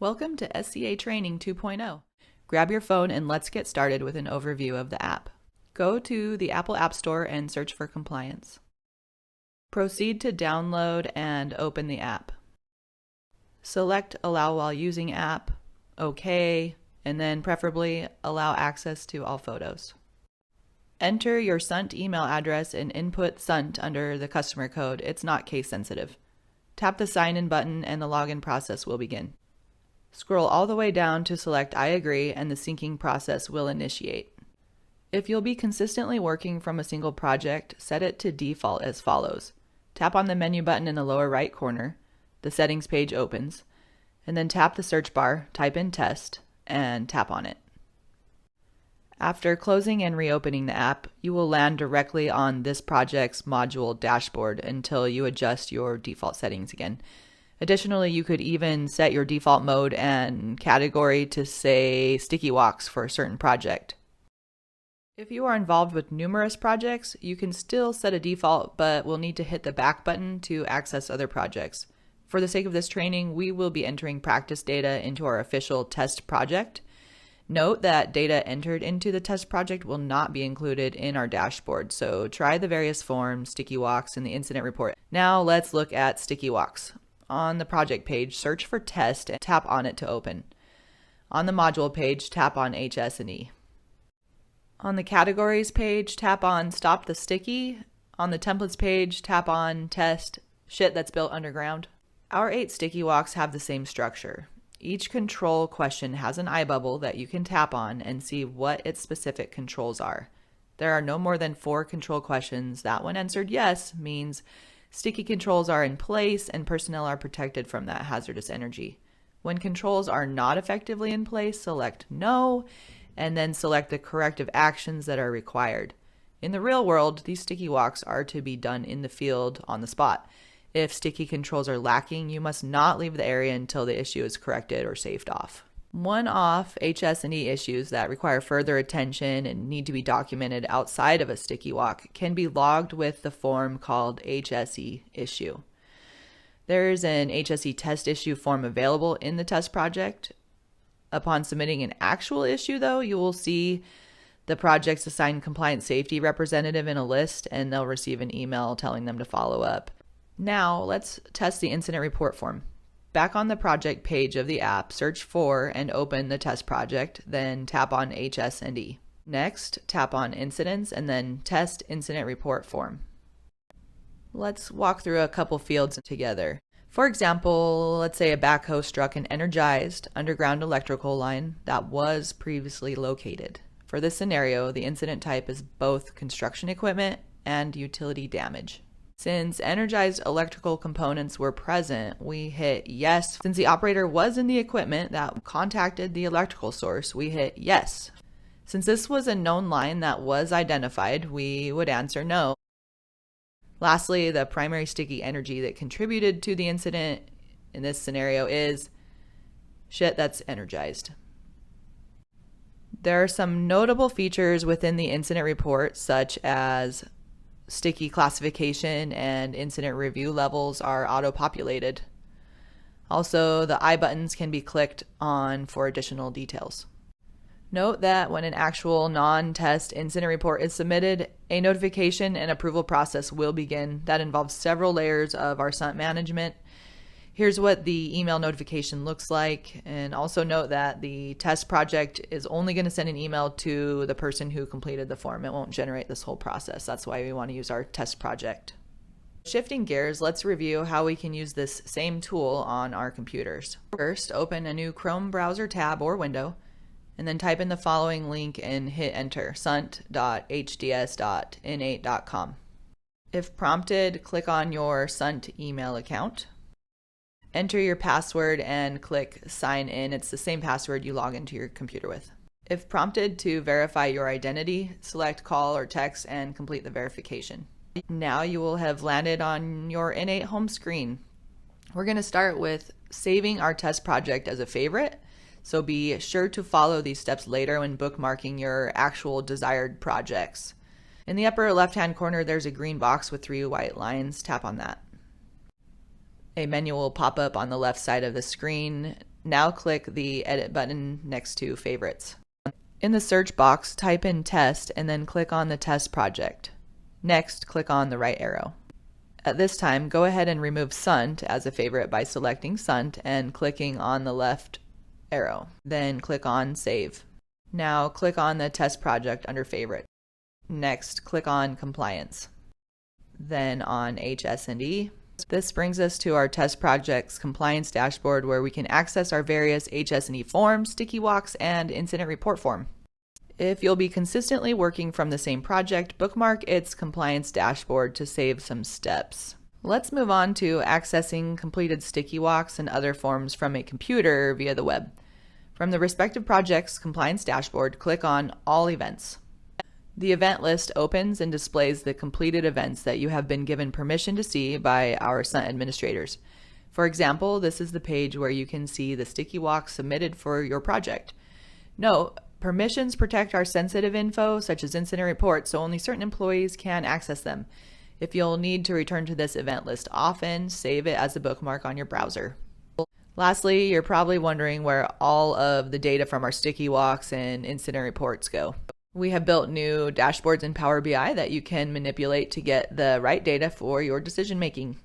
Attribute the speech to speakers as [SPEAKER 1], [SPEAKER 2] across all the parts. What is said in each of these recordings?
[SPEAKER 1] Welcome to SCA Training 2.0. Grab your phone and let's get started with an overview of the app. Go to the Apple App Store and search for Compliance. Proceed to download and open the app. Select Allow while using app, OK, and then preferably allow access to all photos. Enter your SCA email address and input SCA under the customer code. It's not case sensitive. Tap the sign in button and the login process will begin. Scroll all the way down to select I agree and the syncing process will initiate. If you'll be consistently working from a single project, set it to default as follows. Tap on the menu button in the lower right corner, the settings page opens, and then tap the search bar, type in test, and tap on it. After closing and reopening the app, you will land directly on this project's module dashboard until you adjust your default settings again. Additionally, you could even set your default mode and category to say sticky walks for a certain project. If you are involved with numerous projects, you can still set a default, but will need to hit the back button to access other projects. For the sake of this training, we will be entering practice data into our official test project. Note that data entered into the test project will not be included in our dashboard, so try the various forms, sticky walks, and the incident report. Now let's look at sticky walks. On the project page, search for test and tap on it to open. On the module page, tap on HS&E. On the categories page, tap on stop the sticky. On the templates page, tap on test shit that's built underground. Our 8 sticky walks have the same structure. Each control question has an eye bubble that you can tap on and see what its specific controls are. There are no more than 4 control questions that, when answered yes, means sticky controls are in place and personnel are protected from that hazardous energy. When controls are not effectively in place, select no, and then select the corrective actions that are required. In the real world, these sticky walks are to be done in the field on the spot. If sticky controls are lacking, you must not leave the area until the issue is corrected or saved off. One-off HS&E issues that require further attention and need to be documented outside of a sticky walk can be logged with the form called HSE issue. There's an HSE test issue form available in the test project. Upon submitting an actual issue, though, you will see the project's assigned compliance safety representative in a list, and they'll receive an email telling them to follow up. Now, let's test the incident report form. Back on the project page of the app, search for and open the test project, then tap on HS&E. Next, tap on Incidents and then Test Incident Report form. Let's walk through a couple fields together. For example, let's say a backhoe struck an energized underground electrical line that was previously located. For this scenario, the incident type is both construction equipment and utility damage. Since energized electrical components were present, we hit yes. Since the operator was in the equipment that contacted the electrical source, we hit yes. Since this was a known line that was identified, we would answer no. Lastly, the primary sticky energy that contributed to the incident in this scenario is shit that's energized. There are some notable features within the incident report, such as sticky classification and incident review levels are auto-populated. Also, the I buttons can be clicked on for additional details. Note that when an actual non-test incident report is submitted, a notification and approval process will begin that involves several layers of our SCA management. Here's what the email notification looks like, and also note that the test project is only going to send an email to the person who completed the form. It won't generate this whole process. That's why we want to use our test project. Shifting gears, let's review how we can use this same tool on our computers. First, open a new Chrome browser tab or window, and then type in the following link and hit enter, sunt.hds.n8.com. If prompted, click on your SCA email account. Enter your password and click sign in. It's the same password you log into your computer with. If prompted to verify your identity, select call or text and complete the verification. Now you will have landed on your N8 home screen. We're going to start with saving our test project as a favorite, so be sure to follow these steps later when bookmarking your actual desired projects. In the upper left-hand corner, there's a green box with 3 white lines. Tap on that. A menu will pop up on the left side of the screen. Now click the edit button next to favorites. In the search box, type in test and then click on the test project. Next, click on the right arrow. At this time, go ahead and remove Sunt as a favorite by selecting Sunt and clicking on the left arrow. Then click on Save. Now click on the test project under Favorite. Next, click on Compliance. Then on HS&E. This brings us to our test project's compliance dashboard where we can access our various HS&E forms, sticky walks, and incident report form. If you'll be consistently working from the same project, bookmark its compliance dashboard to save some steps. Let's move on to accessing completed sticky walks and other forms from a computer via the web. From the respective project's compliance dashboard, click on All Events. The event list opens and displays the completed events that you have been given permission to see by our SCA administrators. For example, this is the page where you can see the sticky walks submitted for your project. Note, permissions protect our sensitive info, such as incident reports, so only certain employees can access them. If you'll need to return to this event list often, save it as a bookmark on your browser. Lastly, you're probably wondering where all of the data from our sticky walks and incident reports go. We have built new dashboards in Power BI that you can manipulate to get the right data for your decision making.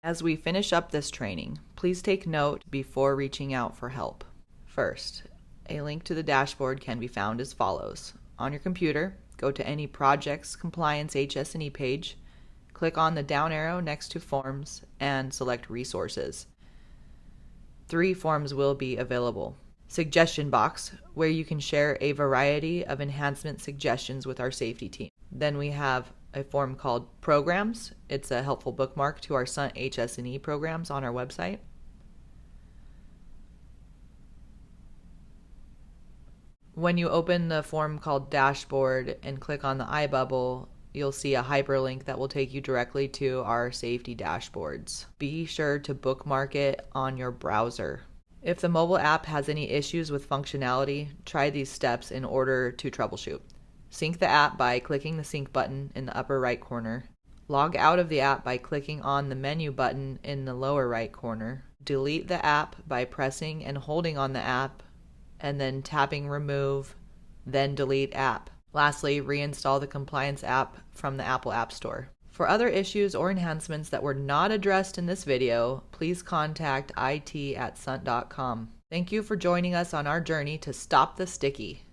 [SPEAKER 1] As we finish up this training, please take note before reaching out for help. First, a link to the dashboard can be found as follows. On your computer, go to any project's compliance HS&E page, click on the down arrow next to Forms, and select Resources. 3 forms will be available. Suggestion box, where you can share a variety of enhancement suggestions with our safety team. Then we have a form called Programs. It's a helpful bookmark to our SCA HS&E programs on our website. When you open the form called Dashboard and click on the eye bubble, you'll see a hyperlink that will take you directly to our safety dashboards. Be sure to bookmark it on your browser. If the mobile app has any issues with functionality, try these steps in order to troubleshoot. Sync the app by clicking the sync button in the upper right corner. Log out of the app by clicking on the menu button in the lower right corner. Delete the app by pressing and holding on the app and then tapping remove, then delete app. Lastly, reinstall the compliance app from the Apple App Store. For other issues or enhancements that were not addressed in this video, please contact it@sunt.com. Thank you for joining us on our journey to stop the sticky.